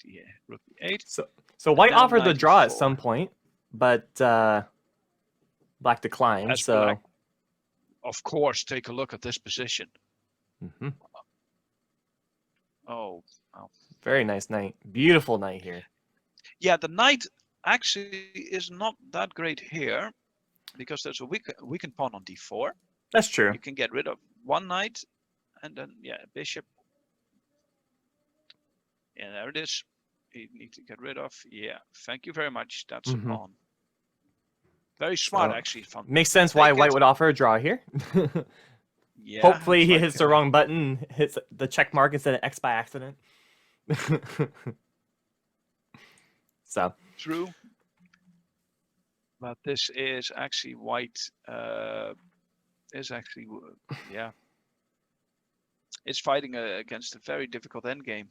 knight rook e8. So white now offered the knight draw at e4. some point, but black declined. As So black, of course, take a look at this position. Oh, wow. Very nice knight. Beautiful knight here. Yeah, the knight actually is not that great here because there's a weakened pawn on d4. That's true. You can get rid of one knight and then, yeah, bishop. Yeah, there it is. You need to get rid of. Yeah, thank you very much. That's a pawn. Very smart, actually. Makes sense why white would offer a draw here. Yeah. Hopefully he hits the wrong button, hits the check mark instead of X by accident. So. True. But this is actually white. Is actually, yeah. It's fighting against a very difficult endgame.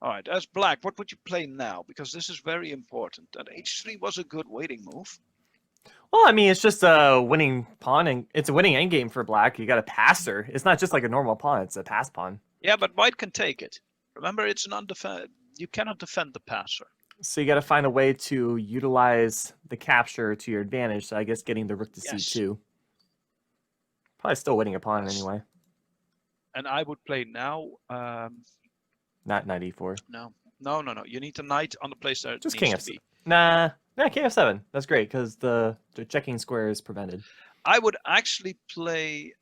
All right, as black, what would you play now? Because this is very important. That h3 was a good waiting move. Well, I mean, it's just a winning pawn, and it's a winning endgame for black. You got a passer. It's not just like a normal pawn; it's a pass pawn. Yeah, but white can take it. Remember, it's an undefended. You cannot defend the passer. So you got to find a way to utilize the capture to your advantage. So I guess getting the rook to c2. Probably still winning a pawn anyway. And I would play now. Not knight e4. No. You need a knight on the place that just it king needs to be. Nah, king f7. That's great because the checking square is prevented. I would actually play,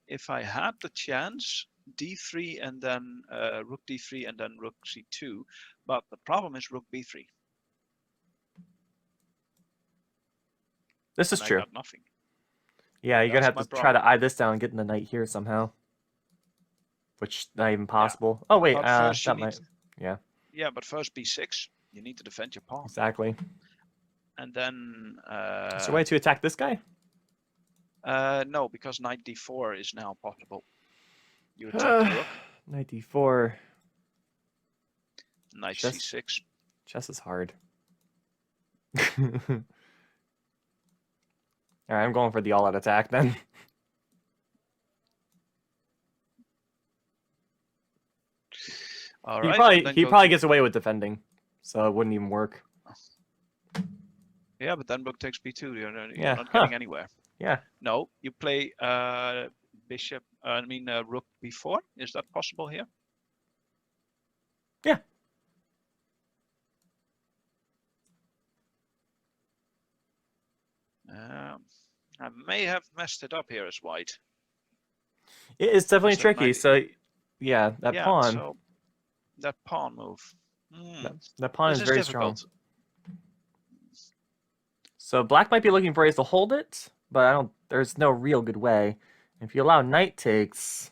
if I had the chance, d3 and then rook d3 and then rook c2. But the problem is rook b3. This is true. I got nothing. Yeah, you're going to have to try to eye this down and get in the knight here somehow. Which not even possible. Yeah. Oh, wait. That might... Yeah. Yeah, but first b6. You need to defend your pawn. Exactly. And then... is there a way to attack this guy? No, because knight d4 is now possible. You attack the rook. Knight d4. Knight c6. Chess is hard. Alright, I'm going for the all-out attack then. All right, he probably gets away with defending, so it wouldn't even work. Yeah, but then rook takes b2. You're not getting anywhere. Yeah. No, you play bishop. Rook b4. Is that possible here? Yeah. I may have messed it up here as white. It's definitely tricky. So, yeah, that pawn. So that pawn move. That pawn is very difficult. Strong. So black might be looking for ways to hold it, but there's no real good way. If you allow knight takes,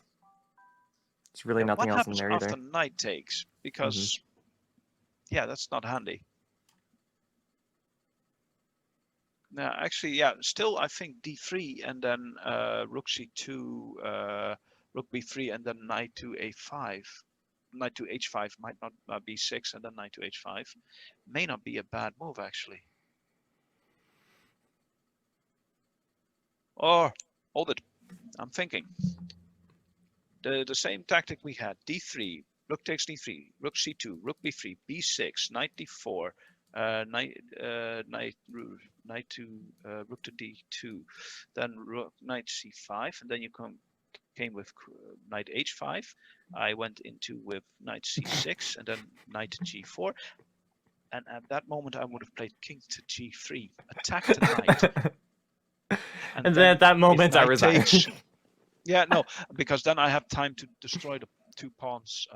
there's really nothing else in there either. What happens after knight takes? Because, yeah, that's not handy. Now, actually, yeah, still I think d3 and then rook c2, rook b3 and then knight to a5. Knight to h5 might not b6 and then knight to h5 may not be a bad move actually. Or hold it, I'm thinking. The same tactic we had: d3, rook takes d3, rook c2, rook b3, b6, knight d4, knight to rook to d2, then rook knight c5, and then you came with knight h5. I went into with knight c6 and then knight to g4. And at that moment, I would have played king to g3, attack the knight. and then at that moment, I resigned. Yeah, no, because then I have time to destroy the two pawns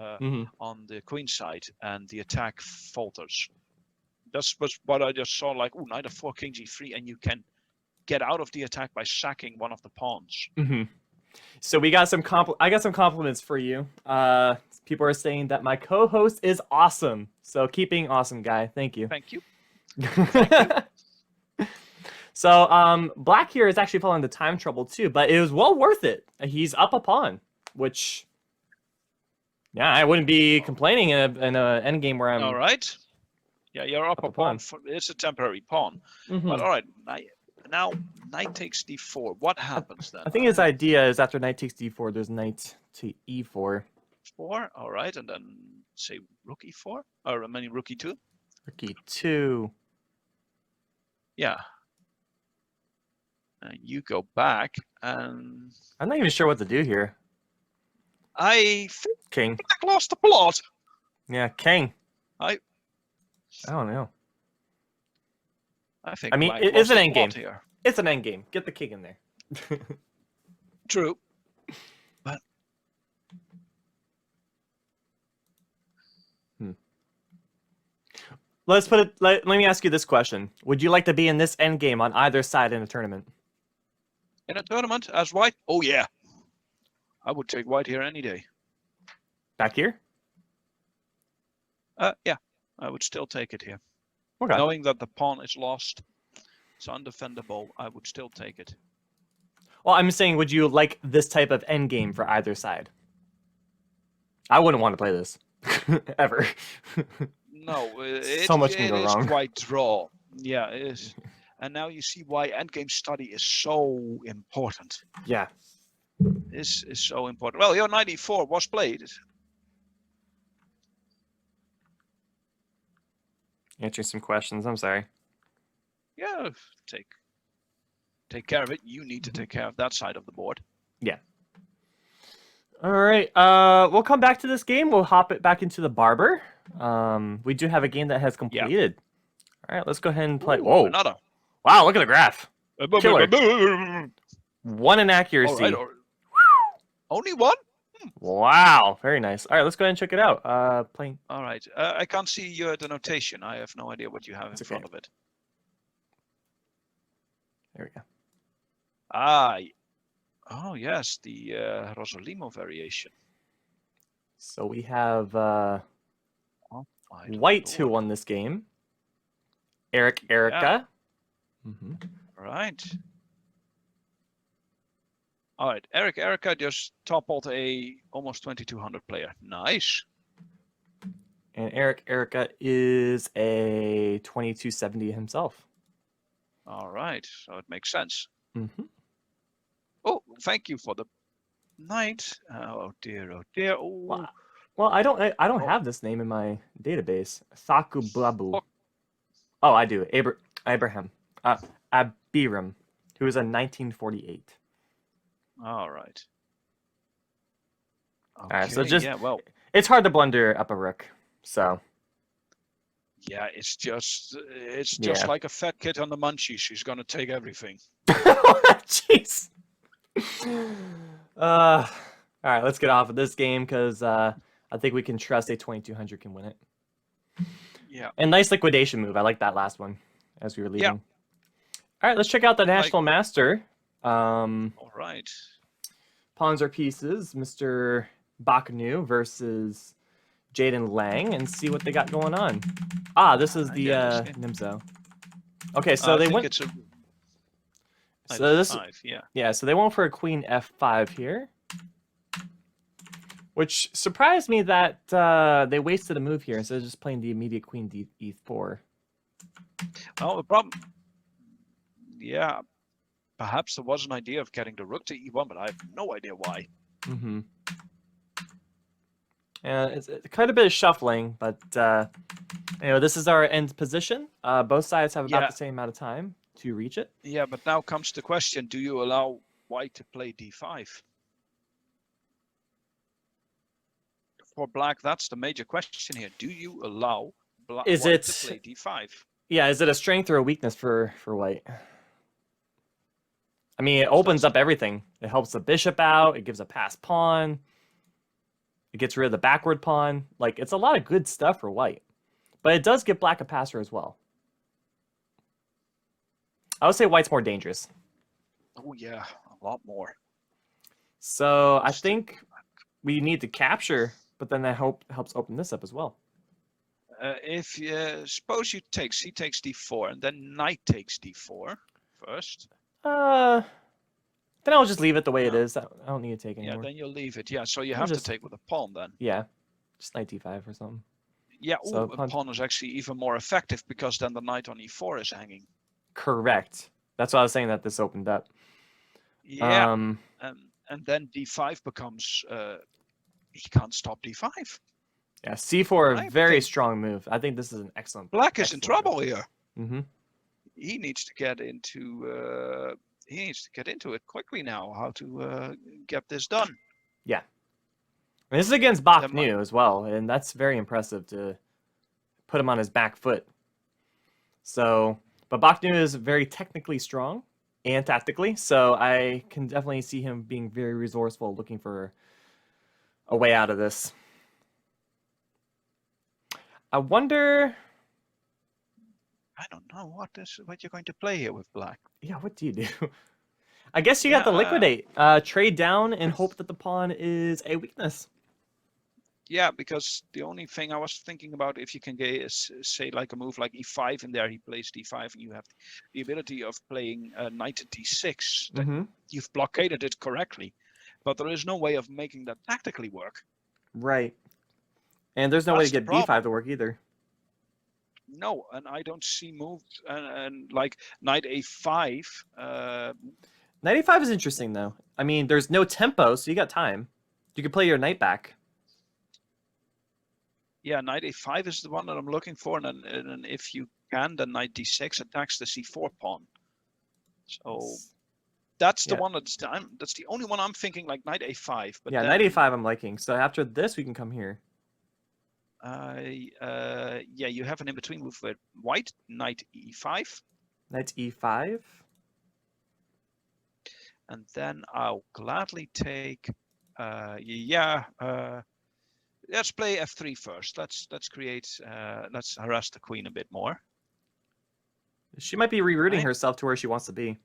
on the queen side, and the attack falters. That was what I just saw, like, knight f4, king g3, and you can get out of the attack by sacking one of the pawns. So we got I got some compliments for you. People are saying that my co-host is awesome. So keep being awesome, guy. Thank you. Thank you. So black here is actually falling into time trouble too, but it was well worth it. He's up a pawn, which, yeah, I wouldn't be complaining in a endgame where I'm. All right. Yeah, you're up a pawn. It's a temporary pawn. But all right, now knight takes d4. What happens then? I think his idea is after knight takes d4, there's knight to e4. 4. All right, and then say rook e4, or I mean rook e2. Rook e2. Yeah. And you go back, and I'm not even sure what to do here. I think King. Black lost the plot. Yeah, king. I don't know. I think I mean, Black it lost is an the end plot game. here. It's an end game. Get the king in there. True. But Let's put it. Let me ask you this question: would you like to be in this end game on either side in a tournament? in a tournament as white, oh yeah. I would take white here any day. Back here? Yeah, I would still take it here. Okay. Knowing that the pawn is lost, it's undefendable, I would still take it. Well, I'm saying, would you like this type of end game for either side? I wouldn't want to play this ever. No, So much can go wrong. It is quite draw. Yeah, it is. And now you see why endgame study is so important. Yeah. This is so important. Well, your 94 was played. Answering some questions. I'm sorry. Yeah, take care of it. You need to take care of that side of the board. Yeah. All right. We'll come back to this game. We'll hop it back into the barber. We do have a game that has completed. Yeah. All right. Let's go ahead and play. Ooh, whoa! Another. Wow! Look at the graph. Killer. 1 in accuracy. All right. Only one? Wow, very nice. All right, let's go ahead and check it out. Playing. All right. I can't see the notation. I have no idea what you have in front of it. There we go. Oh yes, the Rosolimo variation. So we have White who won this game. Erica. Yeah. Mm-hmm. Right. All right, Erica just toppled a almost 2200 player. Nice. And Erica is a 2270 himself. All right, so it makes sense. Mm-hmm. Oh, thank you for the knight. Oh dear, oh dear. Oh. Well, I don't have this name in my database. Thaku Blabu. Oh, I do. Abraham. Abiram, who is a 1948. All right. Okay, All right, so just well, it's hard to blunder up a rook. So yeah, it's just like a fat kid on the munchies. She's gonna take everything. Jeez. All right, let's get off of this game because I think we can trust a 2200 can win it. Yeah. And nice liquidation move. I like that last one as we were leaving. Yeah. All right, let's check out the National Master. All right. Pawns or pieces, Mr. Baknu versus Jaden Lang, and see what they got going on. This is the Nimzo. Okay, so they went. So this, so they went for a Queen F5 here, which surprised me that they wasted a move here instead of just playing the immediate Queen E4. Oh, the problem. Yeah. Perhaps there was an idea of getting the rook to e1, but I have no idea why. Mm-hmm. It's quite a bit of shuffling, but this is our end position. Both sides have about the same amount of time to reach it. Yeah, but now comes the question: do you allow white to play d5? For black, that's the major question here. Do you allow white to play d5? Yeah, is it a strength or a weakness for white? I mean, it opens up everything. It helps the bishop out. It gives a passed pawn. It gets rid of the backward pawn. Like, it's a lot of good stuff for white. But it does give black a passer as well. I would say white's more dangerous. Oh, yeah. A lot more. So I think we need to capture, but then that helps open this up as well. If suppose he takes d4, and then knight takes d4 first. Then I'll just leave it the way it is. I don't need to take anymore. Yeah, then you'll leave it. Yeah, so you have to take with a pawn then. Yeah, just knight d5 or something. Yeah, so a pawn is actually even more effective because then the knight on e4 is hanging. Correct. That's why I was saying that this opened up. Yeah, and then d5 becomes he can't stop d5. Yeah, c4, a I very think strong move. I think this is an excellent. Black is in excellent trouble move. here. Mm-hmm. He needs to get into. He needs to get into it quickly now. How to get this done? Yeah. And this is against Then my- Bakhnu as well, and that's very impressive to put him on his back foot. So, but Bakhnu is very technically strong and tactically, so I can definitely see him being very resourceful, looking for a way out of this. I wonder. I don't know what you're going to play here with Black. Yeah, what do you do? I guess you got to liquidate, trade down, and hope that the pawn is a weakness. Yeah, because the only thing I was thinking about, if you can get say like a move like e5 in there, he plays d5, and you have the ability of playing knight to d6. Mm-hmm. You've blockaded it correctly, but there is no way of making that tactically work. Right. And there's no way to That's the get b5 problem. to work either. No, and I don't see moves and like knight a5. Knight a5 is interesting though. I mean, there's no tempo, so you got time. You can play your knight back. Yeah, knight a5 is the one that I'm looking for, and then if you can, then knight d6 attacks the c4 pawn. So that's the one that's the only one I'm thinking, like knight a5. But yeah, then, knight a5 I'm liking. So after this, we can come here. yeah, you have an in-between move with white, knight e5. Knight e5. And then I'll gladly take, let's play f3 first. Let's create, let's harass the queen a bit more. She might be rerouting herself to where she wants to be.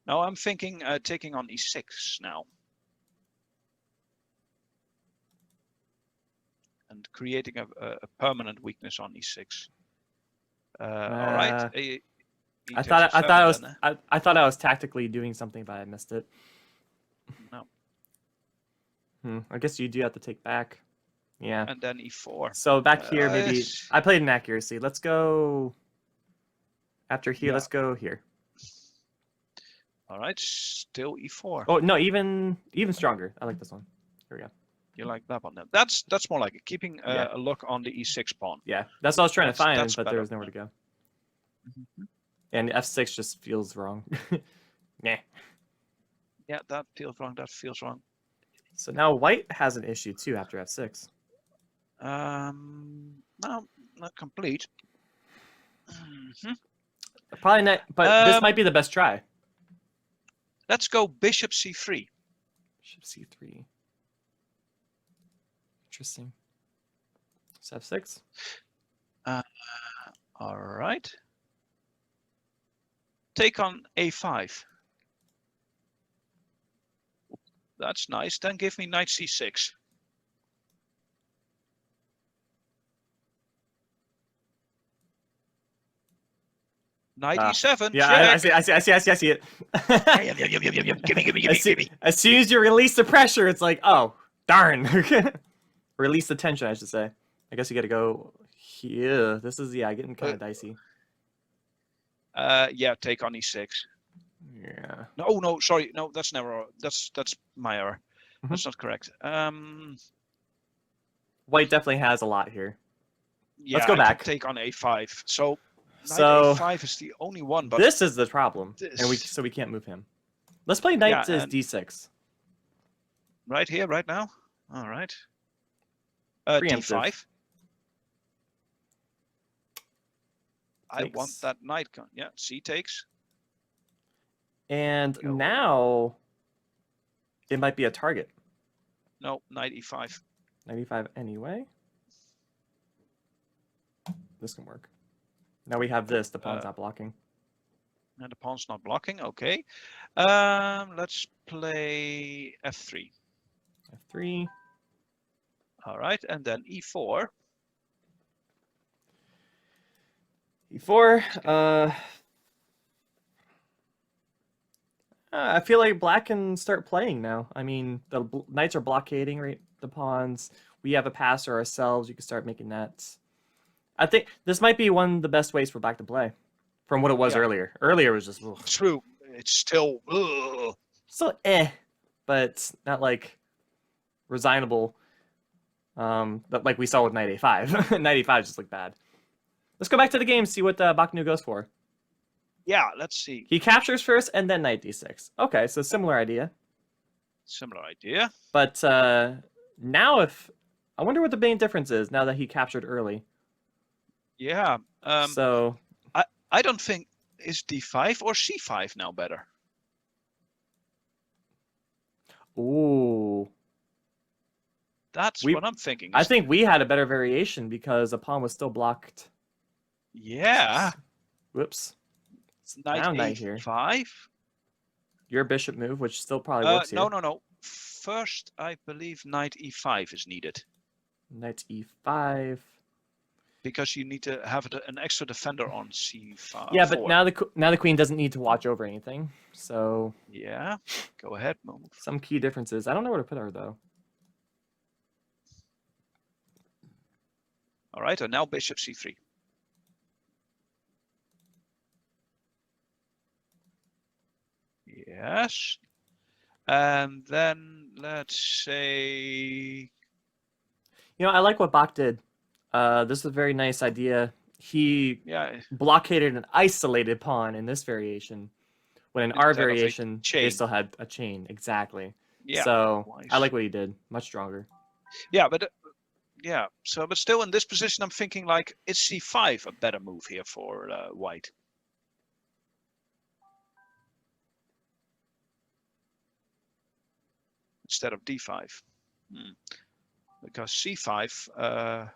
No, I'm thinking taking on e6 now. And creating a permanent weakness on e6. All right. I thought I was tactically doing something, but I missed it. No. I guess you do have to take back. Yeah. And then e4. So back here, maybe I played an accuracy. Let's go. After here, let's go here. All right, still e4. Oh no, even stronger. I like this one. Here we go. You like that one? That's more like it. Keeping a look on the e6 pawn. Yeah, that's what I was trying to find, but better. there was nowhere to go. And f6 just feels wrong. Nah. Yeah, that feels wrong. That feels wrong. So now white has an issue too after f6. No, not complete. Probably not, but this might be the best try. Let's go bishop c3. Bishop c3. Interesting. So f6. All right. Take on a5. That's nice. Then give me knight c6. Knight e7. Yeah, I see it. Gimme. As soon as you release the pressure, it's like, oh, darn. Release the tension, I should say. I guess you got to go here. This is, getting kind of dicey. Yeah, take on e6. Yeah. No, sorry. No, that's never. That's my error. That's not correct. White definitely has a lot here. Yeah, let's go back. Take on a5. So knight a5 is the only one. But this is the problem, and we can't move him. Let's play knight to d6. Right here, right now. All right. d5. I want that knight. Yeah, c takes. And now it might be a target. No, knight e5. Knight e5 anyway. This can work. Now we have this. The pawn's not blocking. And the pawn's not blocking. Okay. Let's play f3. f3. All right, and then e4. e4. I feel like black can start playing now. I mean, the knights are blockading the pawns. We have a passer ourselves. You can start making nets. I think this might be one of the best ways for black to play from what it was earlier. Earlier was just... Ugh. True. It's still... Still but not like resignable. But like we saw with knight a5. Knight e5 just looked bad. Let's go back to the game, see what Baknu goes for. Yeah, let's see. He captures first and then knight d6. Okay, so similar idea. Similar idea. But now I wonder what the main difference is now that he captured early. Yeah. So I don't think, is d5 or c5 now better? ooh. That's what I'm thinking. I think we had a better variation because a pawn was still blocked. Yeah. Whoops. Knight Now knight here. a5. Your bishop move, which still probably works here. No. First, I believe knight e5 is needed. Knight e5. Because you need to have an extra defender on c5. Yeah, but now the queen doesn't need to watch over anything. So yeah, go ahead, move. Some key differences. I don't know where to put her though. All right, and now bishop c3. Yes. And then let's say... I like what Bach did. This is a very nice idea. He blockaded an isolated pawn in this variation, when in our variation, they still had a chain. Exactly. Yeah. So I like what he did. Much stronger. Yeah, but but still in this position, I'm thinking like, is c5 a better move here for white? Instead of d5. Because c5,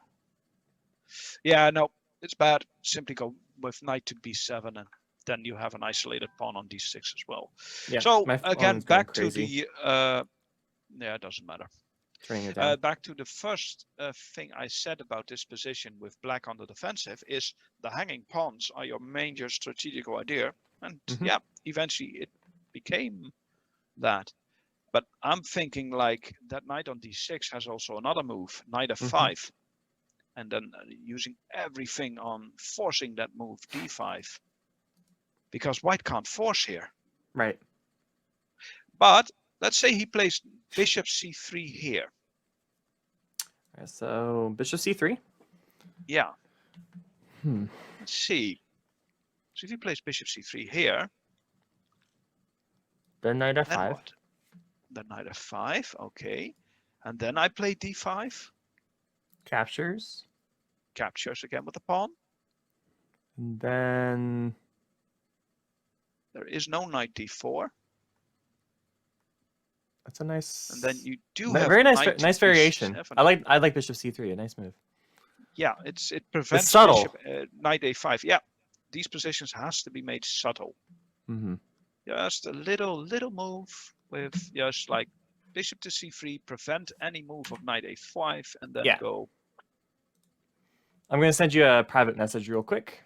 no, it's bad. Simply go with knight to b7, and then you have an isolated pawn on d6 as well. Yeah, so again, back to the, it doesn't matter. Back to the first thing I said about this position with black on the defensive is the hanging pawns are your major strategical idea. And eventually it became that. But I'm thinking like that knight on d6 has also another move, knight f5. And then using everything on forcing that move d5. Because white can't force here. Right. But let's say he plays bishop c3 here. So bishop c3? Yeah. Let's see. So if he plays bishop c3 here. Then knight f5. Then what? Then knight f5, okay. And then I play d5. Captures. Captures again with the pawn. And then there is no knight d4. That's a nice. And then you do have very nice variation. D7. I like bishop c3. A nice move. Yeah, it prevents it's subtle. Bishop, knight a5. Yeah, these positions has to be made subtle. Just a little move with just like bishop to c3, prevent any move of knight a5, and then go. I'm going to send you a private message real quick.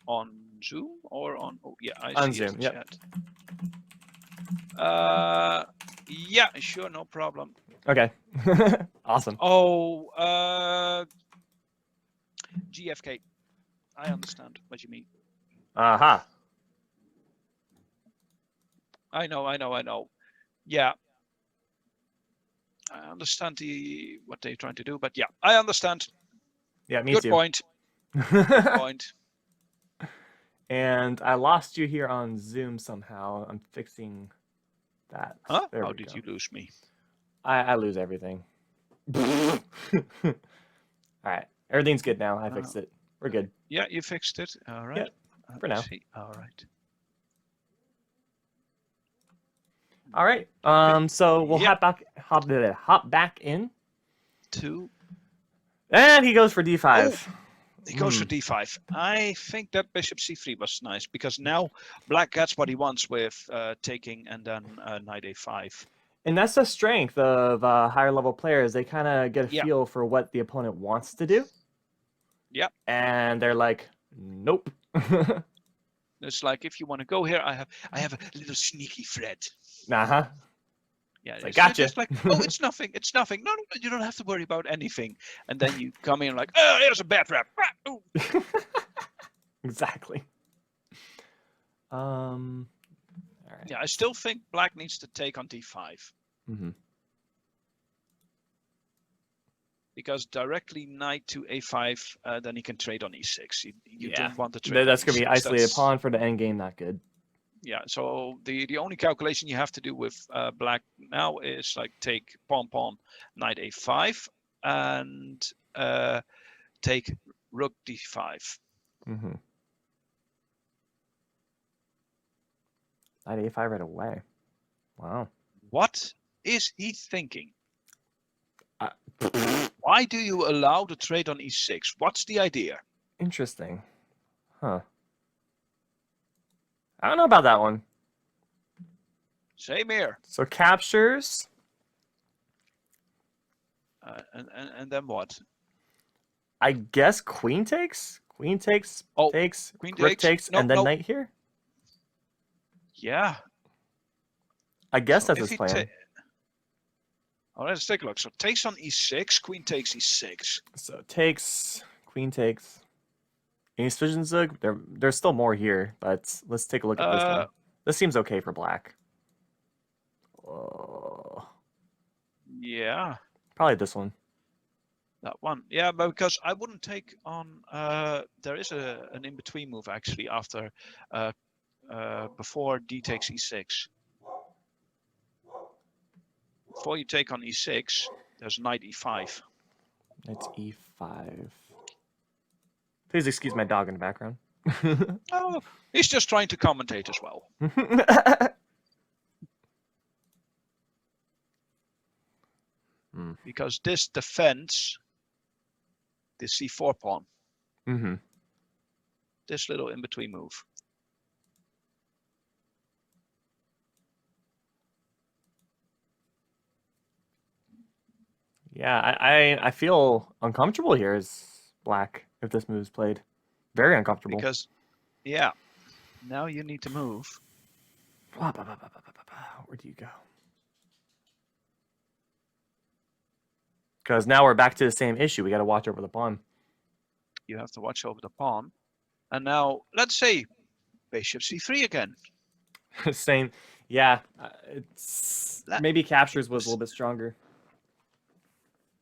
On Zoom or on? Oh yeah, I on see Zoom. Chat. Yeah, sure, no problem. Okay. Awesome. Oh, GFK. I understand what you mean. Aha. I know. Yeah. I understand what they're trying to do, but yeah, I understand. Yeah, me too. Good point. Good point. And I lost you here on Zoom somehow. I'm fixing that. Huh? How did you lose me? I lose everything. All right. Everything's good now. I fixed it. We're good. Yeah, you fixed it. All right. Yeah, for now. See. All right. All right. So we'll hop back in. And he goes for d5. Oh, he goes for d5. I think that bishop c3 was nice because now black gets what he wants with taking and then knight a5. And that's the strength of higher level players. They kind of get a feel for what the opponent wants to do. Yeah. And they're like, nope. It's like, if you want to go here, I have a little sneaky threat. Uh-huh. Yeah, I gotcha. It's like, oh, it's nothing. It's nothing. No, you don't have to worry about anything. And then you come in like, oh, here's a bad trap. Exactly. All right. Yeah, I still think black needs to take on d5. Mm-hmm. Because directly knight to a5, then he can trade on e6. You Yeah, don't want to trade that's on gonna be e6. isolated pawn for the endgame. Not good. Yeah, so the only calculation you have to do with black now is like take pawn, knight a5, and take rook d5. Mm-hmm. Knight a5 right away. Wow. What is he thinking? Uh, Why do you allow the trade on e6? What's the idea? Interesting. Huh. I don't know about that one. Same here. So captures. And then what? I guess queen takes. Queen takes. Oh, takes. queen Rook takes. takes, and then knight here. Yeah. I guess So that's if his he plan. Oh, let's take a look. So takes on e6, queen takes e6. So takes, queen takes. Any suspicions? There's still more here, but let's take a look at this one. This seems okay for black. Yeah. Probably this one. That one. Yeah, but because I wouldn't take on... there is an in-between move, actually, after... before d takes e6. Before you take on e6, there's knight e5. Knight e5. Please excuse my dog in the background. Oh, he's just trying to commentate as well. Because this defends the c4 pawn. Mm-hmm. This little in-between move. Yeah, I feel uncomfortable here as black if this move is played. Very uncomfortable. Because, yeah, now you need to move. Where do you go? Because now we're back to the same issue. We got to watch over the pawn. You have to watch over the pawn. And now, let's say, bishop c3 again. Same. Yeah, it's maybe captures was a little bit stronger.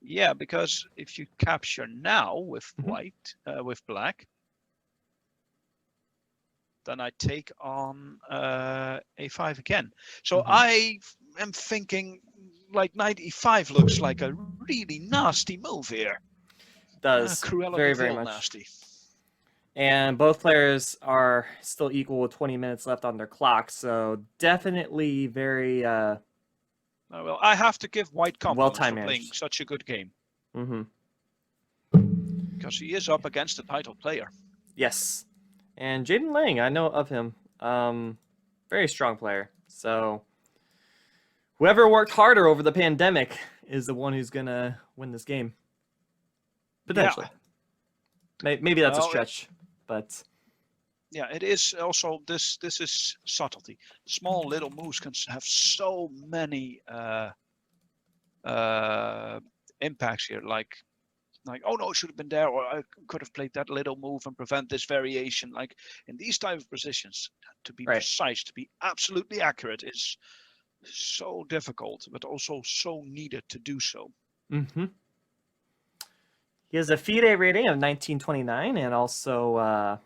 Yeah, because if you capture now with white, with black, then I take on a5 again. So I am thinking like knight e5 looks like a really nasty move here. Does very, very much nasty. And both players are still equal with 20 minutes left on their clock, so definitely very well, I have to give white compliments for managed. playing such a good game. Mm-hmm. Because he is up against a title player. Yes. And Jaden Lang, I know of him. Very strong player. So whoever worked harder over the pandemic is the one who's gonna win this game. Potentially. Yeah. Maybe that's a stretch, but yeah, it is also this is subtlety. Small little moves can have so many impacts here, like oh no, it should have been there, or I could have played that little move and prevent this variation. Like in these type of positions, to be precise, to be absolutely accurate is so difficult, but also so needed to do so. Mm-hmm. He has a FIDE rating of 1929 and also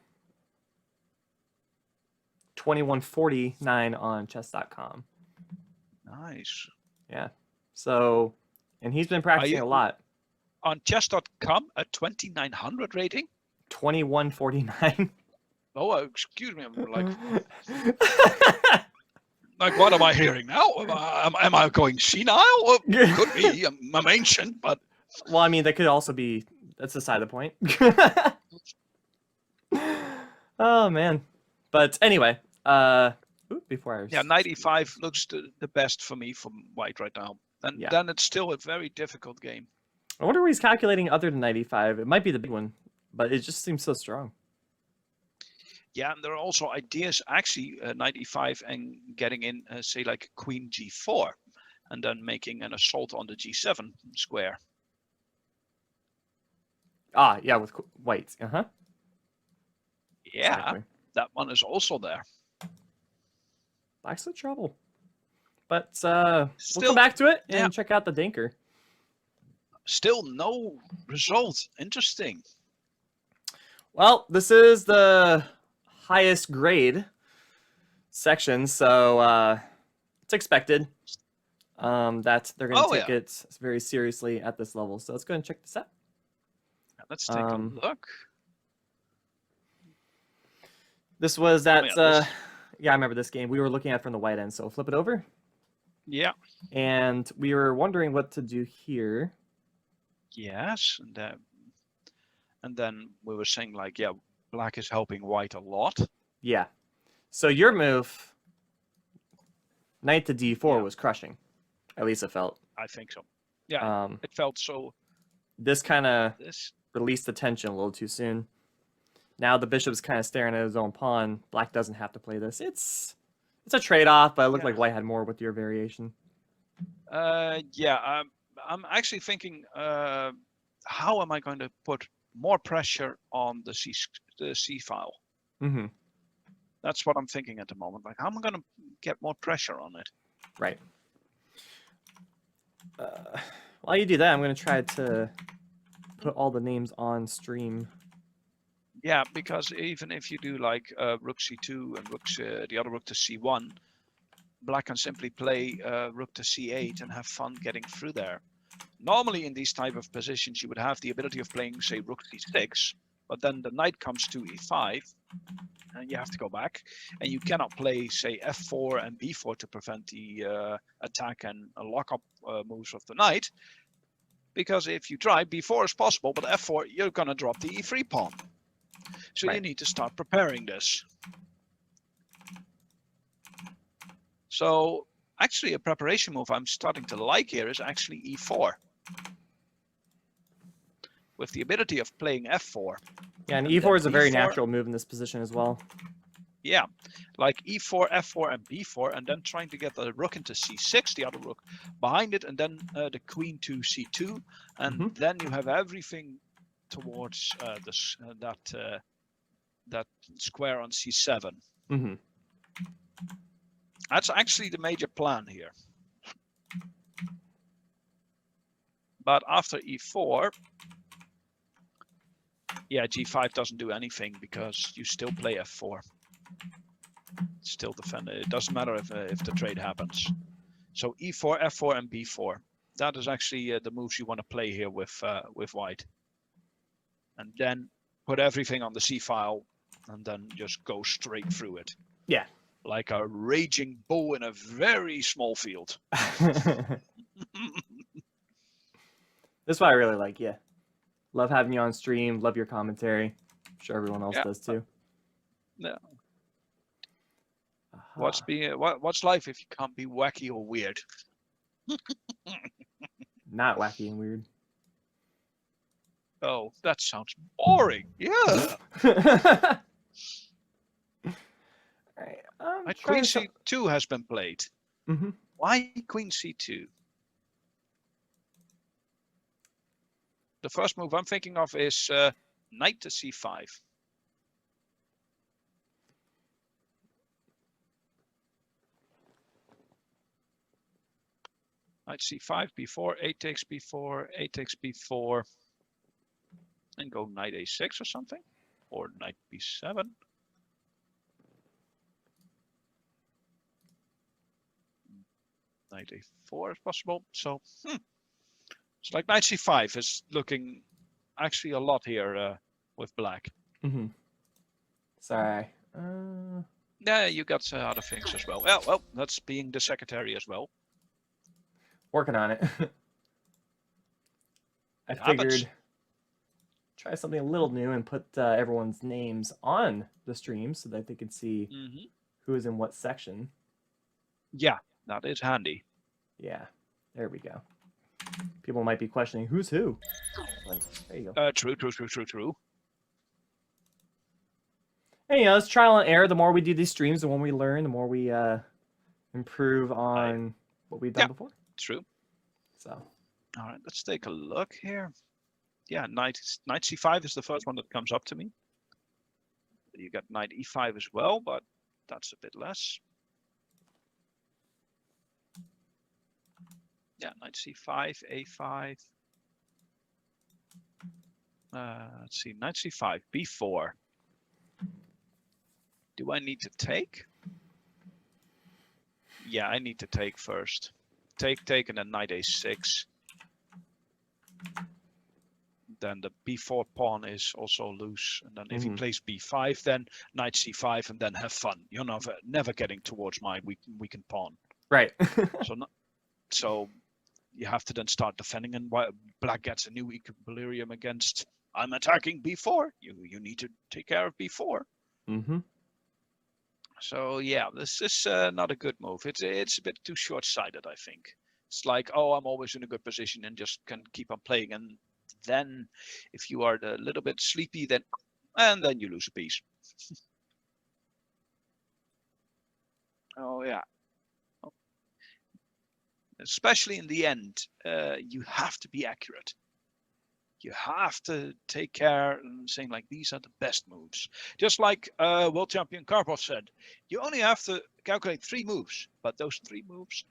2149 on chess.com. Nice. Yeah. So, and he's been practicing a lot. On chess.com, a 2900 rating? 2149. Oh, excuse me. I'm like, like, what am I hearing now? Am I going senile? Could be. I'm ancient, but... Well, I mean, that could also be... That's beside the point. Oh, man. But anyway, before I... Yeah, 95 looks the best for me from white right now. And then it's still a very difficult game. I wonder what he's calculating other than 95. It might be the big one, but it just seems so strong. Yeah, and there are also ideas actually 95 and getting in, say, like queen g4, and then making an assault on the g7 square. Ah, yeah, with white. Yeah, exactly. That one is also there. Black's in trouble. But we'll Still, come back to it and yeah. check out the Dinker. Still no result. Interesting. Well, this is the highest grade section, so it's expected that they're going to take it very seriously at this level. So let's go and check this out. Let's take a look. This was at, yeah, I remember this game. We were looking at it from the white end, so flip it over. Yeah. And we were wondering what to do here. Yes, and then we were saying like, yeah, black is helping white a lot. Yeah. So your move, knight to d4, was crushing. At least it felt. I think so. Yeah, it felt so. This kind of released the tension a little too soon. Now the bishop's kind of staring at his own pawn. Black doesn't have to play this. It's a trade-off, but it looked like white had more with your variation. Yeah, I'm actually thinking, how am I going to put more pressure on the C file? Mm-hmm. That's what I'm thinking at the moment. Like, how am I going to get more pressure on it? Right. While you do that, I'm going to try to put all the names on stream. Yeah, because even if you do like rook c2 and the other rook to c1, black can simply play rook to c8 and have fun getting through there. Normally in these type of positions, you would have the ability of playing, say, rook c6, but then the knight comes to e5, and you have to go back, and you cannot play, say, f4 and b4 to prevent the attack and lock-up moves of the knight, because if you try, b4 is possible, but f4, you're going to drop the e3 pawn. So you need to start preparing this. So actually a preparation move I'm starting to like here is actually e4. With the ability of playing f4. Yeah, and e4 is a very natural move in this position as well. Yeah, like e4, f4, and b4, and then trying to get the rook into c6, the other rook behind it, and then the queen to c2, and then you have everything towards that square on c7. Mm-hmm. That's actually the major plan here. But after e4, yeah, g5 doesn't do anything because you still play f4. Still defend it. It doesn't matter if the trade happens. So e4, f4, and b4. That is actually the moves you want to play here with white. And then put everything on the c file, and then just go straight through it. Yeah. Like a raging bull in a very small field. That's why I really like you. Love having you on stream. Love your commentary. I'm sure everyone else does too. Yeah. What's life if you can't be wacky or weird? Not wacky and weird. Oh, that sounds boring. Yeah. All right. Queen c2 has been played. Mm-hmm. Why Queen c2? The first move I'm thinking of is knight to c5. Knight c5, b4, 8 takes b4, 8 takes b4, and go knight a6 or something, or knight b7. Knight a4 is possible. So it's like knight c5 is looking actually a lot here with black. Mm-hmm. Sorry. Yeah, you got other things as well. Well, that's being the secretary as well. Working on it. I figured try something a little new and put everyone's names on the stream so that they could see who is in what section. Yeah, that is handy. Yeah, there we go. People might be questioning who's who. Like, there you go. True. Hey, you know, it's trial and error. The more we do these streams, the more we learn, the more we improve on what we've done before. True. So, all right, let's take a look here. Yeah, knight c5 is the first one that comes up to me. You got knight e5 as well, but that's a bit less. Yeah, knight c5, a5. Let's see, knight c5, b4. Do I need to take? Yeah, I need to take first. Take, and then knight a6. Then the b4 pawn is also loose. And then if he plays b5, then knight c5, and then have fun. You're never getting towards my weakened pawn. Right. So you have to then start defending, and black gets a new equilibrium against, I'm attacking b4. You need to take care of b4. So yeah, this is not a good move. It's a bit too short-sighted, I think. It's like, oh, I'm always in a good position and just can keep on playing. And then if you are a little bit sleepy, then you lose a piece. Oh yeah. Especially in the end, you have to be accurate. You have to take care and saying like, these are the best moves. Just like world champion Karpov said, you only have to calculate 3 moves, but those 3 moves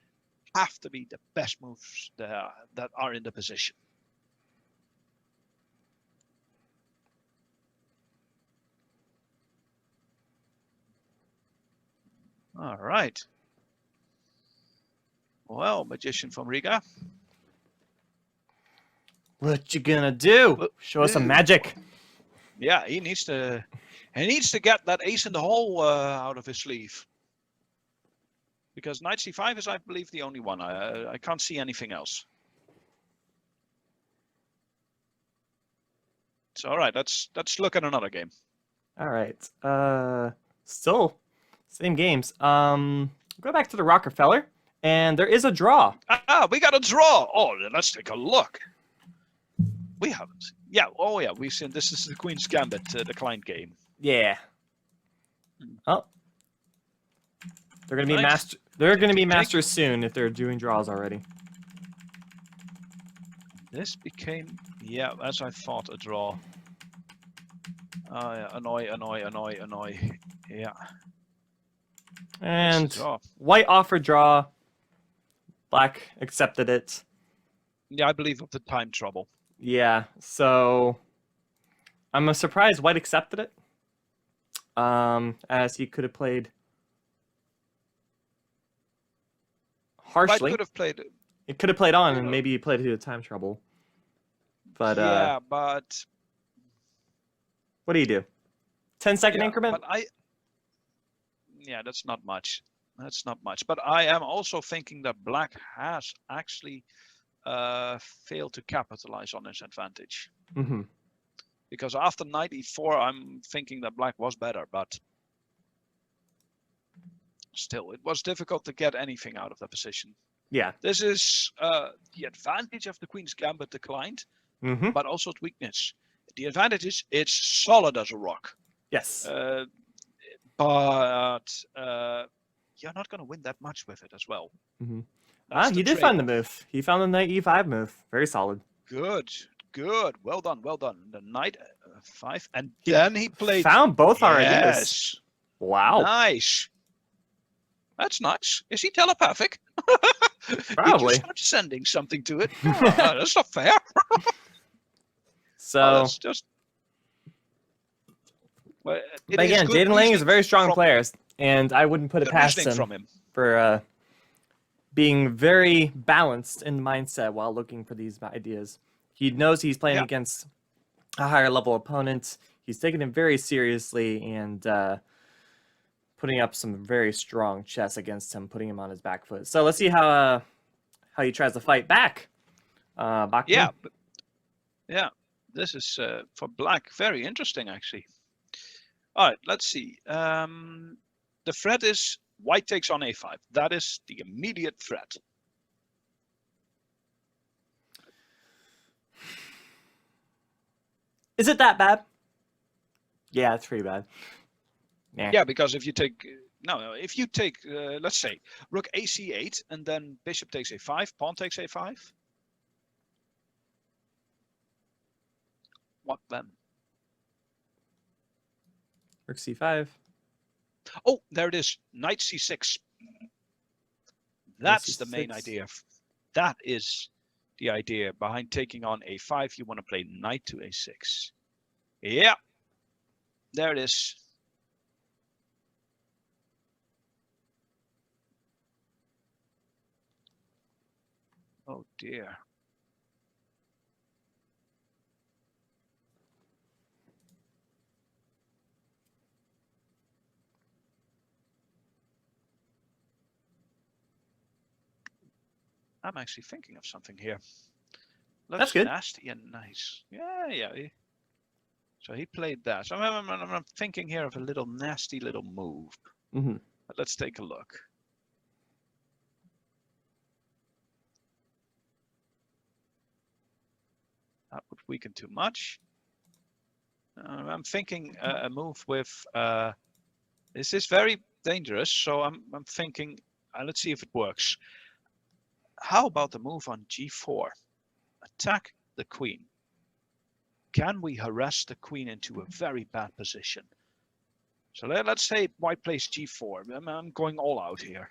have to be the best moves that are in the position. All right. Well, magician from Riga. What you gonna do? Show us some magic. Yeah, he needs to get that ace in the hole out of his sleeve. Because knight c5 is, I believe, the only one. I can't see anything else. So all right, let's look at another game. All right. Still same games. Go back to the Rockefeller, and there is a draw. We got a draw. Oh, let's take a look. We haven't. Yeah. Oh, yeah. We've seen this is the Queen's Gambit, the client game. Yeah. Oh. They're gonna be master. They're gonna be masters soon if they're doing draws already. This became, yeah, as I thought, a draw. Yeah, annoy. Yeah. And white offered draw. Black accepted it. Yeah, I believe of the time trouble. Yeah, so I'm surprised white accepted it. As he could have played harshly. White could have played. It could have played on, and maybe he played it to the time trouble. But yeah, but what do you do? 10-second increment? But yeah, that's not much. That's not much. But I am also thinking that black has actually failed to capitalize on his advantage. Because after knight e4, I'm thinking that black was better, but still, it was difficult to get anything out of the position. Yeah. This is the advantage of the Queen's Gambit declined, but also its weakness. The advantage is it's solid as a rock. Yes. But you're not going to win that much with it as well. He did find the move. He found the knight e5 move. Very solid. Good. Well done. The knight 5, and then he played. Found both our ideas. Yes. Wow. Nice. That's nice. Is he telepathic? Probably. Did you start sending something to it? Oh, that's not fair. So. That's just. Well, but again, Jaden Lang is a very strong player, and I wouldn't put it past him for being very balanced in mindset while looking for these ideas. He knows he's playing against a higher level opponent. He's taking it very seriously and putting up some very strong chess against him, putting him on his back foot. So let's see how he tries to fight back. Yeah, this is for black very interesting actually. All right, let's see. The threat is white takes on a5. That is the immediate threat. Is it that bad? Yeah, it's pretty bad. Yeah, because if you take if you take let's say rook ac8 and then bishop takes a5, pawn takes a5. What then? Rook c5. Oh, there it is. Knight c6. That's the main idea. that is the idea behind taking on a5. You want to play knight to a6. Yeah, there it is. Oh dear. I'm actually thinking of something here. Looks That's good. nasty and nice. Yeah. So he played that. So I'm thinking here of a little nasty little move. Mm-hmm. But let's take a look. That would weaken too much. I'm thinking a move with. This is very dangerous. So I'm thinking. Let's see if it works. How about the move on g4? Attack the queen. Can we harass the queen into a very bad position? So let's say white plays g4. I'm going all out here.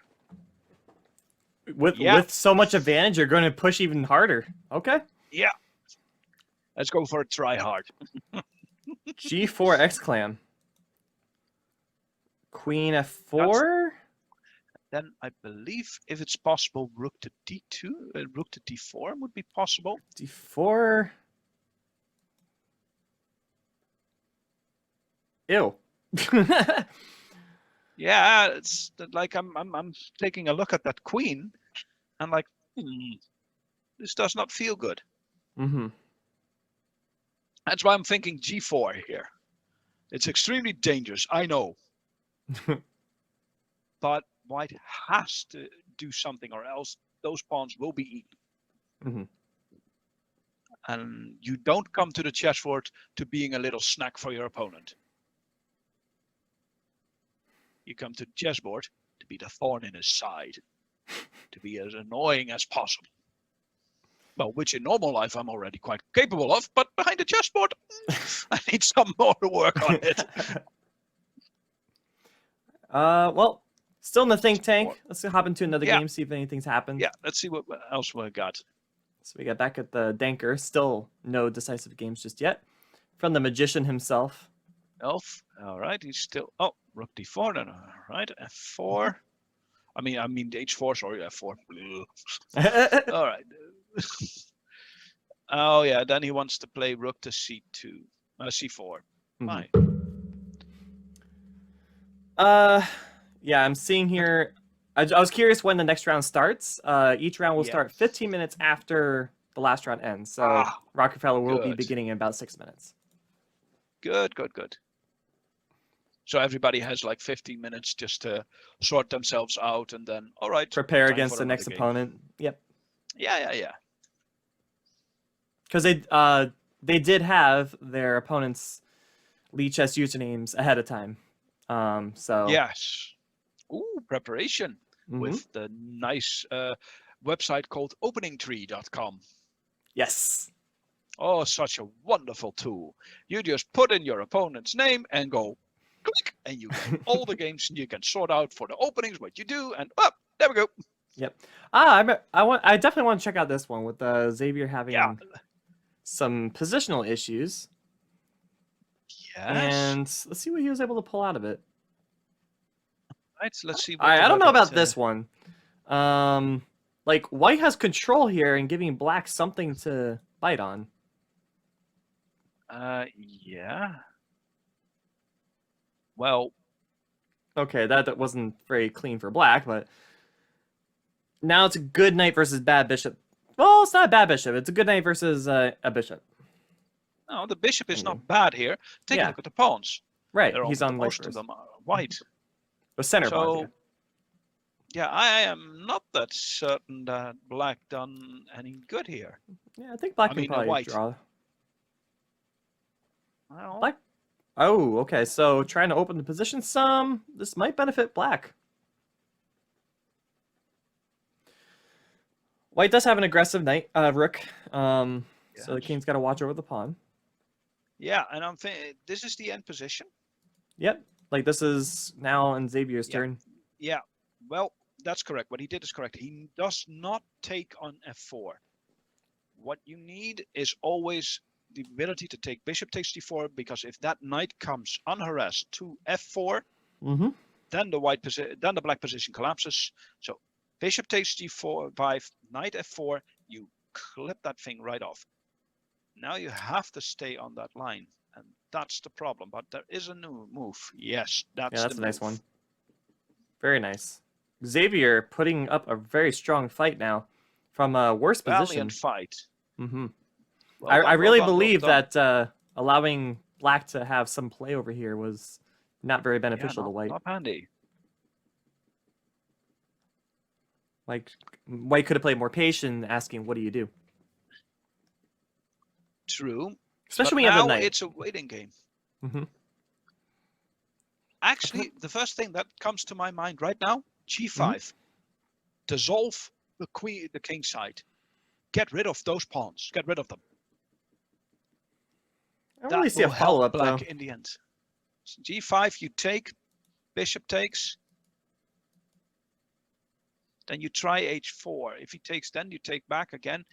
With so much advantage, you're going to push even harder. Okay. Yeah. Let's go for a try hard. G4 exclam. Queen f4. Then I believe if it's possible, rook to d2, rook to d4 would be possible. D4. Ew. Yeah, it's like I'm taking a look at that queen, and like, this does not feel good. Mm-hmm. That's why I'm thinking g4 here. It's extremely dangerous, I know. But white has to do something, or else those pawns will be eaten. Mm-hmm. And you don't come to the chessboard to being a little snack for your opponent. You come to the chessboard to be the thorn in his side, to be as annoying as possible. Well, which in normal life I'm already quite capable of, but behind the chessboard, I need some more work on it. Well, still in the think tank. Let's hop into another game, see if anything's happened. Yeah, let's see what else we got. So we got back at the Danker. Still no decisive games just yet. From the magician himself. Elf. All right, he's still. Oh, rook d4. Then, all right, f4. I mean h4. Sorry, f4. All right. Oh yeah. Then he wants to play rook to c2, c4. Fine. Yeah, I'm seeing here. I was curious when the next round starts. Each round will start 15 minutes after the last round ends. So Rockefeller will be beginning in about 6 minutes. Good. So everybody has like 15 minutes just to sort themselves out, and then all right, prepare against the next opponent. Yep. Yeah. Because they did have their opponents' Lee Chess usernames ahead of time. So yes. Ooh, preparation with the nice website called openingtree.com. Yes. Oh, such a wonderful tool. You just put in your opponent's name and go click, and you get all the games, and you can sort out for the openings what you do, and there we go. Yep. I definitely want to check out this one with Xavier having some positional issues. Yes. And let's see what he was able to pull out of it. Right, so let's see. I don't know about this one. Like white has control here and giving black something to bite on. Yeah. Well. Okay, that wasn't very clean for black, but now it's a good knight versus bad bishop. Well, it's not a bad bishop. It's a good knight versus a bishop. No, the bishop is not bad here. Take a look at the pawns. Right, he's on most of them are white. The center pawn. Yeah, I am not that certain that black done any good here. Yeah, I think black can probably white. draw. Well, black. Oh, okay. So trying to open the position some. This might benefit black. White does have an aggressive knight, rook. So the king's got to watch over the pawn. Yeah, and I'm thinking this is the end position. Yep. Like this is now in Xavier's turn. Yeah. Well, That's correct. What he did is correct. He does not take on f4. What you need is always the ability to take bishop takes d4, because if that knight comes unharassed to f4, then the black position collapses. So bishop takes d4, 5, knight f4, you clip that thing right off. Now you have to stay on that line, and that's the problem. But there is a new move. Yes, that's that's the a nice move. one. Very nice. Xavier putting up a very strong fight now from a worse position. Valiant fight. Well I really believe that allowing black to have some play over here was not very beneficial to white. Not handy. Like, white could have played more patient, asking, "What do you do?" True. Especially when you have the knight. It's a waiting game. Actually, the first thing that comes to my mind right now, g5. Dissolve the king side. Get rid of those pawns. Get rid of them. I don't really see a follow-up, black though. In the end. So g5, you take, bishop takes. Then you try h4. If he takes, then you take back again.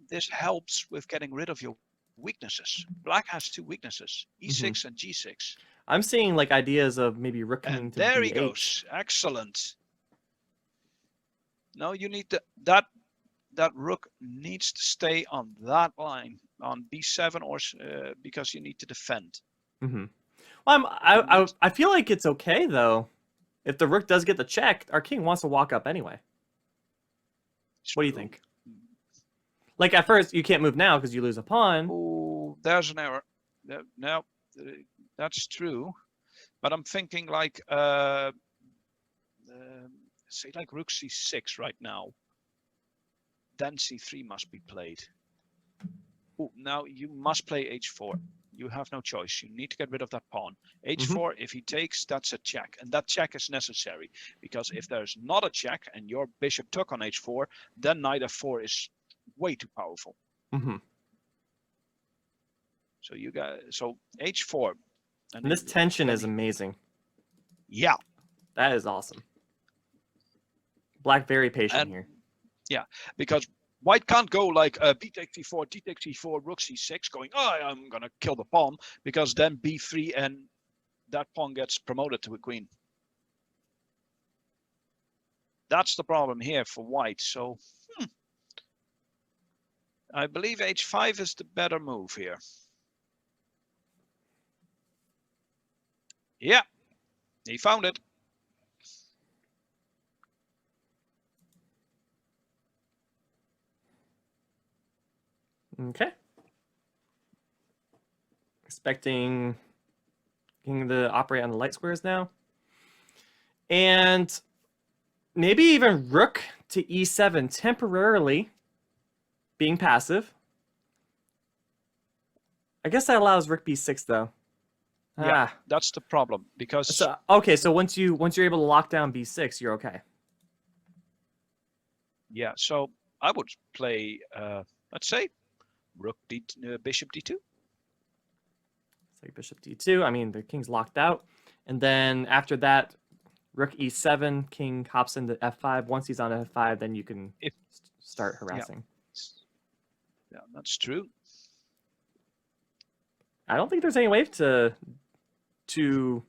This helps with getting rid of your weaknesses. Black has 2 weaknesses, e6 and g6. I'm seeing like ideas of maybe rook coming to there b8. He goes. Excellent. No, you need that rook needs to stay on that line on b7 or because you need to defend. Well, I feel like it's okay though. If the rook does get the check, our king wants to walk up anyway. What do you think? Like at first, you can't move now because you lose a pawn. Oh, there's an error. No, that's true. But I'm thinking like, say like rook c6 right now. Then c3 must be played. Oh, now you must play h4. You have no choice. You need to get rid of that pawn. h4, if he takes, that's a check. And that check is necessary. Because if there's not a check and your bishop took on h4, then knight f4 is way too powerful. So h4. And this tension is amazing. Yeah. That is awesome. Black very patient here. Yeah, because white can't go like b takes c4, d takes c4, rook c6, going, oh, I'm going to kill the pawn, because then b3 and that pawn gets promoted to a queen. That's the problem here for white. So I believe h5 is the better move here. Yeah, he found it. Okay. Expecting king to operate on the light squares now. And maybe even rook to e7 temporarily being passive. I guess that allows rook b6 though. Yeah, that's the problem, because so once you're able to lock down b6, you're okay. Yeah, so I would play let's say rook bishop d2. It's like bishop d2. I mean, the king's locked out. And then after that, rook e7, king hops into f5. Once he's on f5, then you can start harassing. Yeah, that's true. I don't think there's any way to do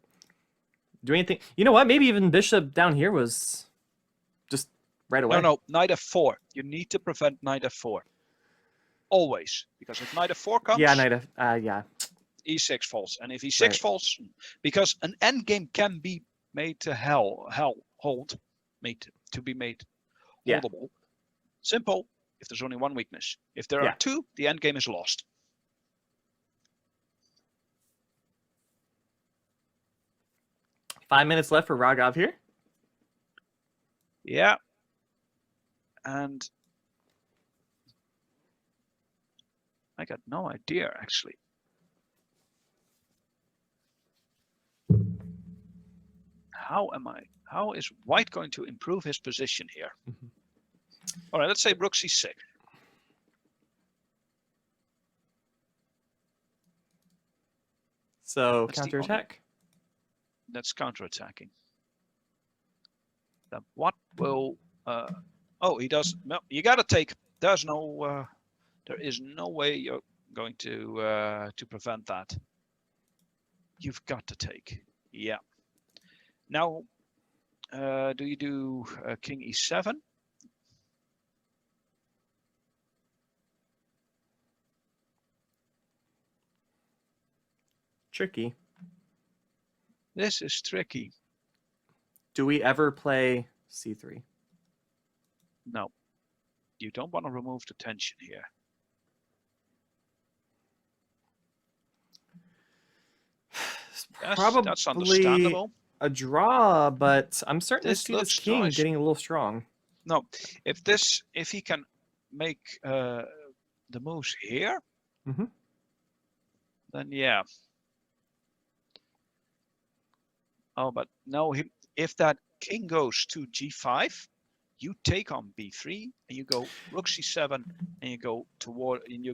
anything. You know what? Maybe even bishop down here was just right away. No, knight f4. You need to prevent knight f4. Always. Because if knight f4 comes... Yeah, e6 falls. And if e6 falls... Because an endgame can be made to holdable. Simple, if there's only one weakness. If there are 2, the endgame is lost. Five minutes left for Raghav here. Yeah. And I got no idea, actually. How is white going to improve his position here? All right, let's say rook c6. So counterattack? That's counterattacking. Then what will? Oh, he does. No, you got to take. There's no. There is no way you're going to prevent that. You've got to take. Yeah. Now, do you do King E7? Tricky. This is tricky. Do we ever play C3? No, you don't want to remove the tension here. Yes, that's understandable. A draw, but I'm starting to This see this looks king nice. getting a little strong. No, if he can make the moves here, then yeah. Oh, but no, if that king goes to G5, you take on B3 and you go Rook C7 and you go toward and you're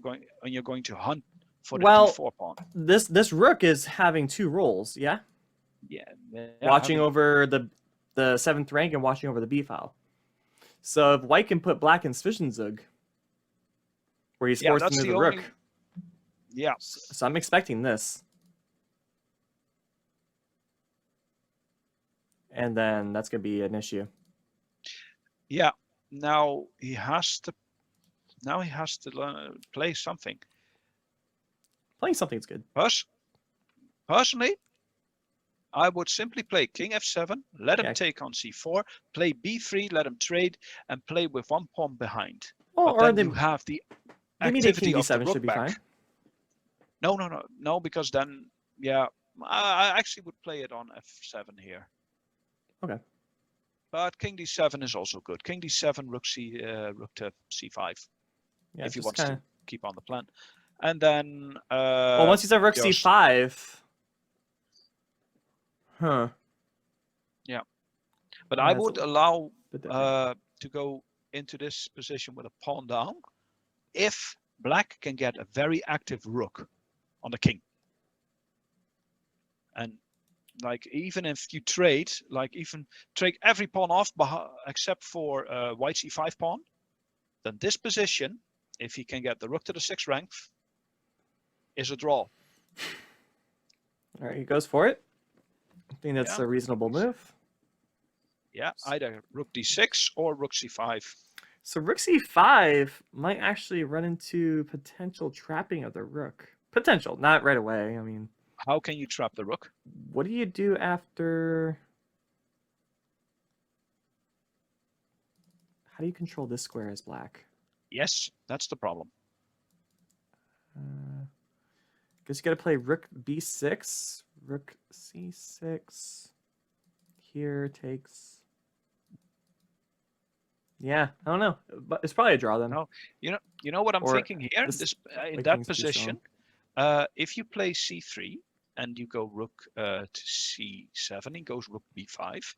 going to hunt for the D4 pawn. This rook is having two roles, yeah? Yeah. Watching over the 7th rank and watching over the B file. So if white can put black in Zwischenzug, where he's forced into the rook. Yeah. So I'm expecting this. And then that's going to be an issue. Yeah. Now he has to play something. Playing something's good. Personally, I would simply play King F7, let him take on C4, play B3, let him trade, and play with one pawn behind. Well, but then you have the activity of the rook should be back. fine. No, because then, yeah, I actually would play it on F7 here. Okay. But King D7 is also good. King D7, Rook to C5. Yeah, if he wants to keep on the plan. And then... well, once he's at Rook C5... Huh. Yeah. But I would allow to go into this position with a pawn down if black can get a very active rook on the king. And like even if you trade, like even trade every pawn off except for white C5 pawn, then this position, if he can get the rook to the 6th rank, is a draw. All right, he goes for it. I think that's a reasonable move. Yeah, either rook d6 or rook c5. So rook c5 might actually run into potential trapping of the rook. Potential, not right away. I mean, how can you trap the rook? What do you do after? How do you control this square as black? Yes, that's the problem. Guess you got to play rook b6, rook c6. Here takes. Yeah, I don't know, but it's probably a draw then. No, you know what I'm thinking here. In that position, if you play c3 and you go rook to c7, he goes rook b5,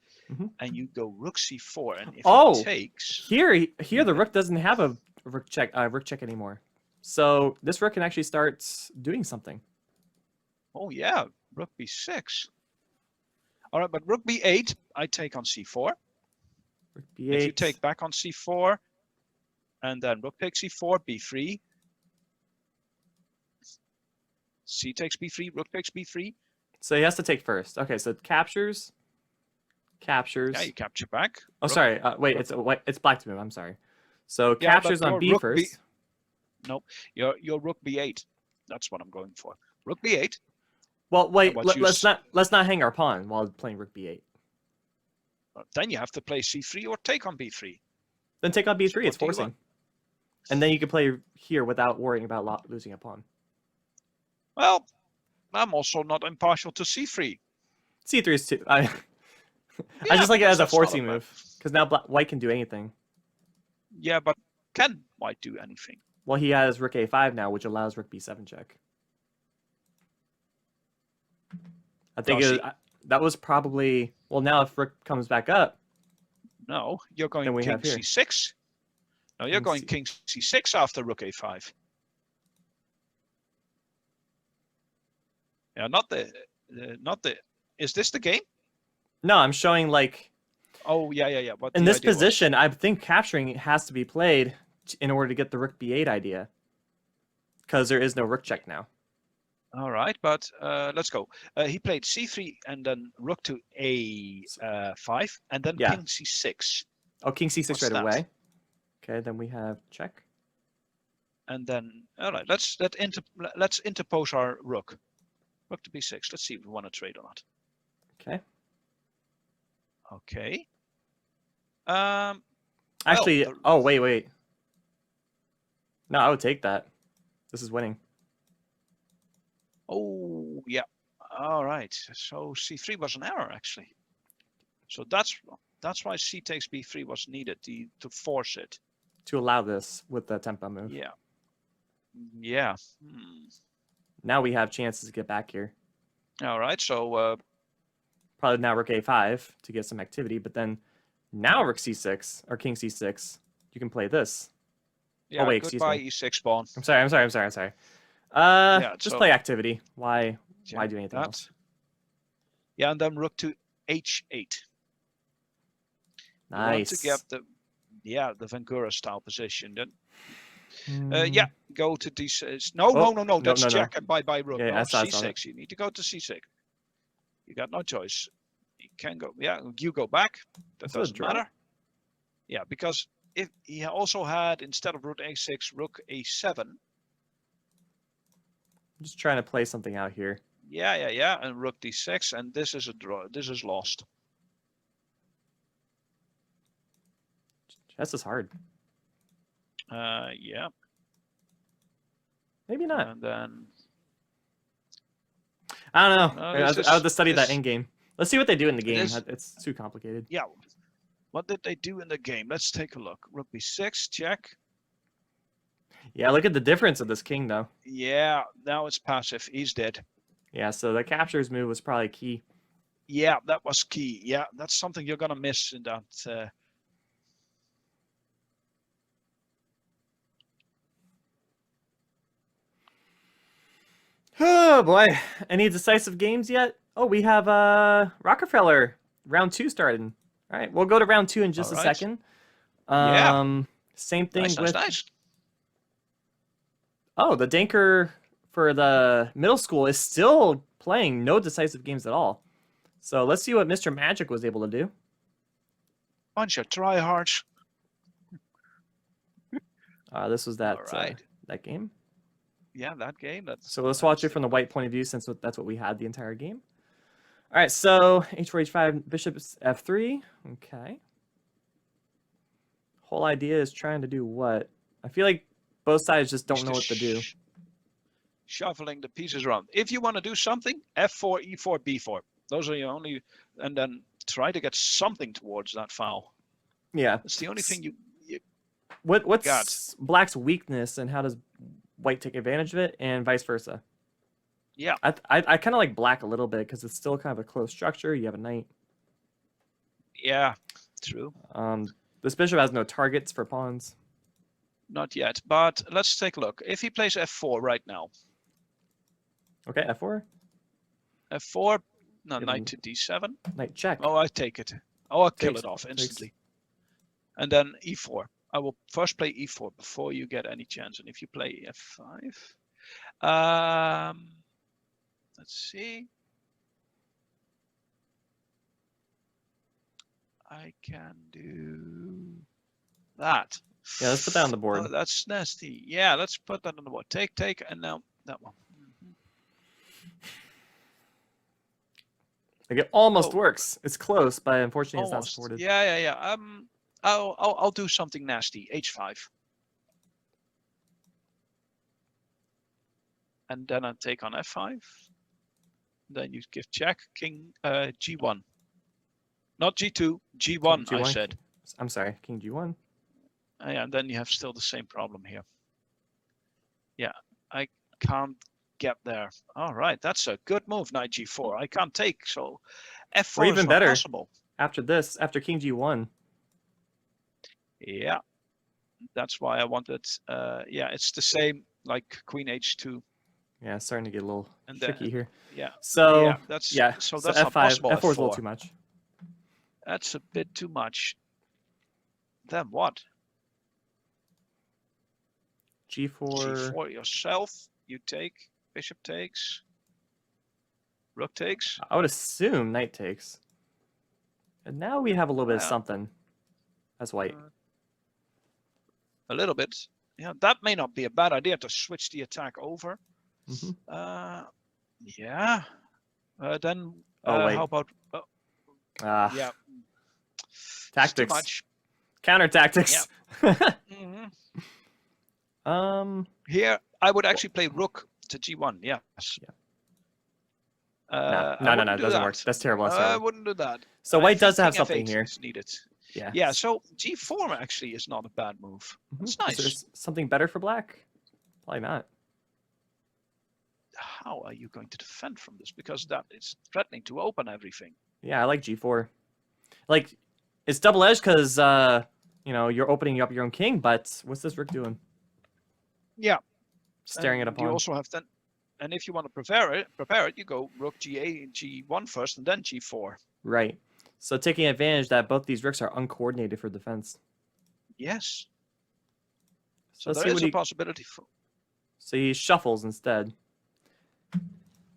and you go rook c4, and if he takes here the rook doesn't have a rook check anymore. So this rook can actually start doing something. Oh yeah, rook b6. All right, but rook b8, I take on c4. Rook b8. If you take back on c4, and then rook takes c4, b3. C takes b3, rook takes b3. So he has to take first. Okay, so captures. Yeah, you capture back. Oh, sorry. Wait, it's black to move. I'm sorry. So captures on b first. No, your rook b8. That's what I'm going for. Rook b8. Well, wait. Let's not hang our pawn while playing rook b8. Then you have to play c3 or take on b3. Then take on b3. So it's forcing. And then you can play here without worrying about losing a pawn. Well, I'm also not impartial to c3. C3 is too. I just like it as a forcing move because now white can do anything. Yeah, but can white do anything? Well, he has rook a5 now, which allows rook b7 check. I think that was probably... Well, now if rook comes back up... No, you're going king c6. No, you're going king c6 after rook a5. Yeah, not the... Is this the game? No, I'm showing like... Oh, yeah. What In the this idea was. position, I think capturing has to be played in order to get the rook b8 idea, because there is no rook check now. All right, but let's go. He played c3 and then rook to a5 and then Yeah. king c6. Oh, king c6 What's right that? away. Okay, then we have check. And then, all right, let's interpose our rook. Rook to b6. Let's see if we want to trade or not. Okay. Okay. Actually, well, oh, wait. No, I would take that. This is winning. Oh, yeah. All right. So c3 was an error, actually. So that's why c takes b3 was needed to force it. To allow this with the tempo move. Yeah. Yeah. Now we have chances to get back here. All right. So probably now rook a5 to get some activity, but then now rook c6 or king c6, you can play this. yeah. Oh wait, excuse Goodbye me. e6 pawn. I'm sorry. Just so- play activity. Why Yeah, do anything else? Yeah, and then rook to h8. Nice. You want to get the Vangura style position. Then yeah, go to d6. No. That's check and bye rook. Yeah, no, I saw c6. You need to go to c6. You got no choice. You can go. Yeah, you go back. That Is it a doesn't draw? matter. Yeah, because if he also had, instead of rook a6, rook a7. I'm just trying to play something out here. Yeah, and rook d6, and this is a draw. This is lost. Chess is hard. Yeah. Maybe not. And then I don't know. No, I would have to study that this- in game. Let's see what they do in the game. this- It's too complicated. yeah, what did they do in the game? Let's take a look. Rook b6, check. Yeah, look at the difference of this king, though. Yeah, now it's passive. He's dead. Yeah, so the captures move was probably key. Yeah, that was key. Yeah, that's something you're gonna miss in that. Oh boy, any decisive games yet? Oh, we have Rockefeller round 2 starting. All right, we'll go to round 2 in just a Alright. second. Yeah. Same thing Nice, with. nice. Oh, the Danker for the middle school is still playing no decisive games at all. So let's see what Mr. Magic was able to do. Bunch of tryhards. This was that Alright. that game. Yeah, that game. So let's watch it from the white point of view, since that's what we had the entire game. All right, so h4, h5, bishop f3. Okay. Whole idea is trying to do what? I feel like both sides just don't know what to do. Shuffling the pieces around. If you want to do something, f4, e4, b4. Those are your only, and then try to get something towards that file. Yeah. It's the only thing you What's got. black's weakness, and how does white take advantage of it, and vice versa? Yeah. I kind of like black a little bit because it's still kind of a close structure. You have a knight. Yeah, true. This bishop has no targets for pawns. Not yet, but let's take a look. If he plays f4 right now, Okay, f4. f4, no, Give knight him- to d7. Knight check. Oh, I take it. Oh, I'll kill Takes- it off takes- instantly. And then e4. I will first play e4 before you get any chance. And if you play f5, let's see. I can do that. Yeah, let's put that on the board. Oh, that's nasty. Yeah, let's put that on the board. Take, and now that one. Like it almost Oh. works. It's close, but unfortunately, it's not Almost. supported. Yeah. I'll do something nasty. H5. And then I take on F5. Then you give check. King G1. Not G2. G1, I G1. said. I'm sorry, King G1. Yeah, and then you have still the same problem here. Yeah, I can't get there. All right, that's a good move, knight G4. I can't take, so F4 Or is even not better. possible. After this, after King G1. Yeah, that's why I wanted. Yeah, it's the same like Queen H2. Yeah, it's starting to get a little And tricky here. Yeah. So yeah, that's yeah, So so that's not F5, possible. F4 is a little F4. too much. That's a bit too much. Then what? G4. G4 yourself. You take. Bishop takes. Rook takes. I would assume knight takes. And now we have a little bit of Yeah. something as white. A little bit. Yeah, that may not be a bad idea to switch the attack over. Mm-hmm. Yeah. Then Oh, wait. how about? Yeah. It's too Tactics. much. Counter tactics. Mhm. Um. Here, I would actually play rook to g1. Yes. Yeah. I No, wouldn't it do doesn't that. work. That's terrible. That's I terrible. wouldn't do that. So I white does think have king something f8 here. is needed. Yeah. Yeah. So g4 actually is not a bad move. It's nice. Is there something better for black? Probably not. How are you going to defend from this? Because that is threatening to open everything. Yeah, I like g4. Like, it's double-edged because, you know, you're opening up your own king, but what's this rook doing? Yeah. Staring it and upon. You also have then, and if you want to prepare it, you go rook g8, g1 first, and then g4. Right. So taking advantage that both these rooks are uncoordinated for defense. Yes. So Let's there see is what a he... possibility for. So he shuffles instead.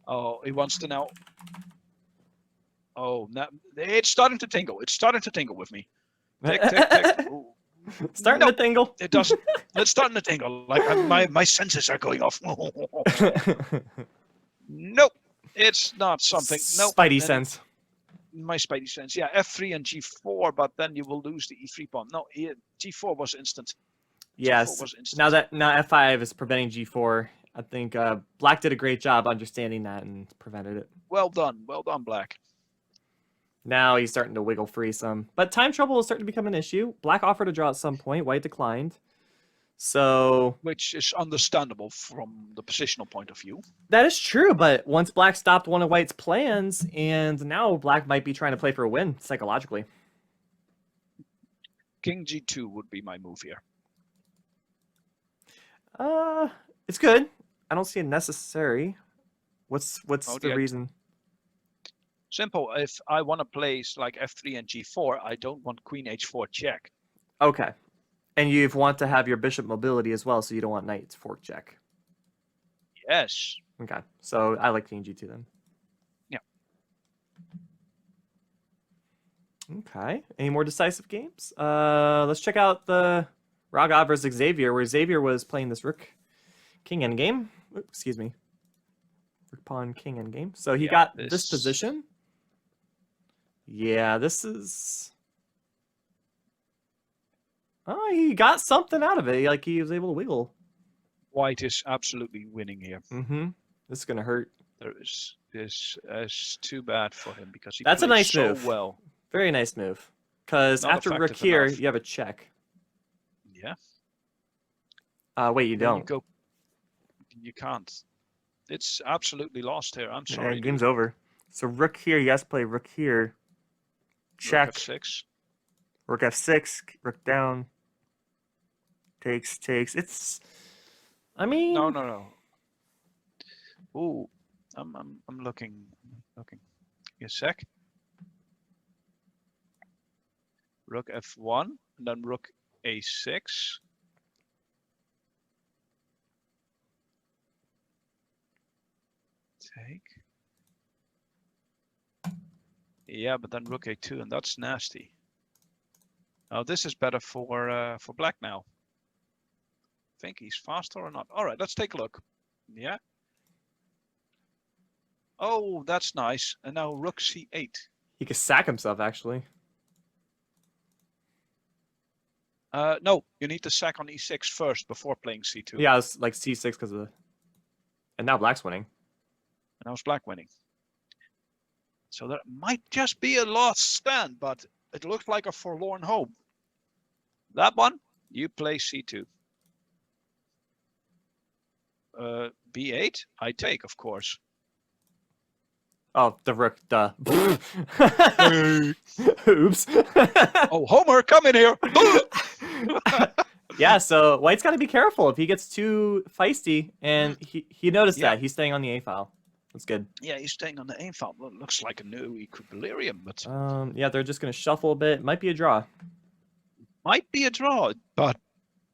Oh, he wants to now. Oh, now it's starting to tingle. It's starting to tingle with me. Tick, tick, tick. Ooh. Starting to tingle. It doesn't. It's starting to tingle. Like my senses are going off. Nope, it's not something. Nope. Spidey sense. My spidey sense. Yeah, f3 and g4, but then you will lose the e3 pawn. No, g4 was instant. Yes. G4 was instant. Now f5 is preventing g4. I think black did a great job understanding that and prevented it. Well done, black. Now he's starting to wiggle free some. But time trouble is starting to become an issue. Black offered to draw at some point. White declined. So... Which is understandable from the positional point of view. That is true, but once black stopped one of white's plans, and now black might be trying to play for a win, psychologically. King g2 would be my move here. It's good. I don't see it necessary. What's the reason? Simple. If I want to place like f3 and g4, I don't want queen h4 check. Okay. And you want to have your bishop mobility as well, so you don't want knight fork check. Yes. Okay. So I like king g2 then. Yeah. Okay. Any more decisive games? Let's check out the Raga versus Xavier, where Xavier was playing this rook king endgame. Oops, excuse me. Rook pawn king endgame. So he got this position. Yeah, this is... Oh, he got something out of it. Like, he was able to wiggle. White is absolutely winning here. Mm-hmm. This is going to hurt. This is too bad for him because he That's a nice so move. Well. Very nice move. Because after rook here, you have a check. Yeah. Wait, you don't. You can't. It's absolutely lost here. I'm sorry. Yeah, game's over. So rook here, you have to play rook here. Check. Rook f6. Rook f6. Rook down. Takes. It's... I mean... No. Ooh. I'm looking. Give me a sec. Rook f1, and then rook a6. Take. Yeah, but then rook a2, and that's nasty. Now this is better for black now. Think he's faster or not? All right, let's take a look. Yeah. Oh, that's nice. And now rook c8. He could sack himself, actually. No, you need to sack on e6 first before playing c2. Yeah, it's like c6 because of the... And now black's winning. And now it's black winning. So that might just be a lost stand, but it looks like a forlorn hope. That one, you play c2. b8, I take, of course. Oh, the rook, duh. Oops. Oh, Homer, come in here. Yeah, so white's got to be careful if he gets too feisty, and he noticed that. He's staying on the A file. That's good. Yeah, he's staying on the aim file. Well, looks like a new equilibrium, but Yeah, they're just gonna shuffle a bit. Might be a draw. might be a draw. But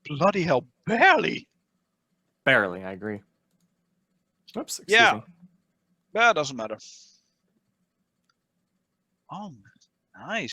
bloody hell, barely. Barely, I agree. Oops, excuse Yeah, me. that doesn't matter. Oh, nice.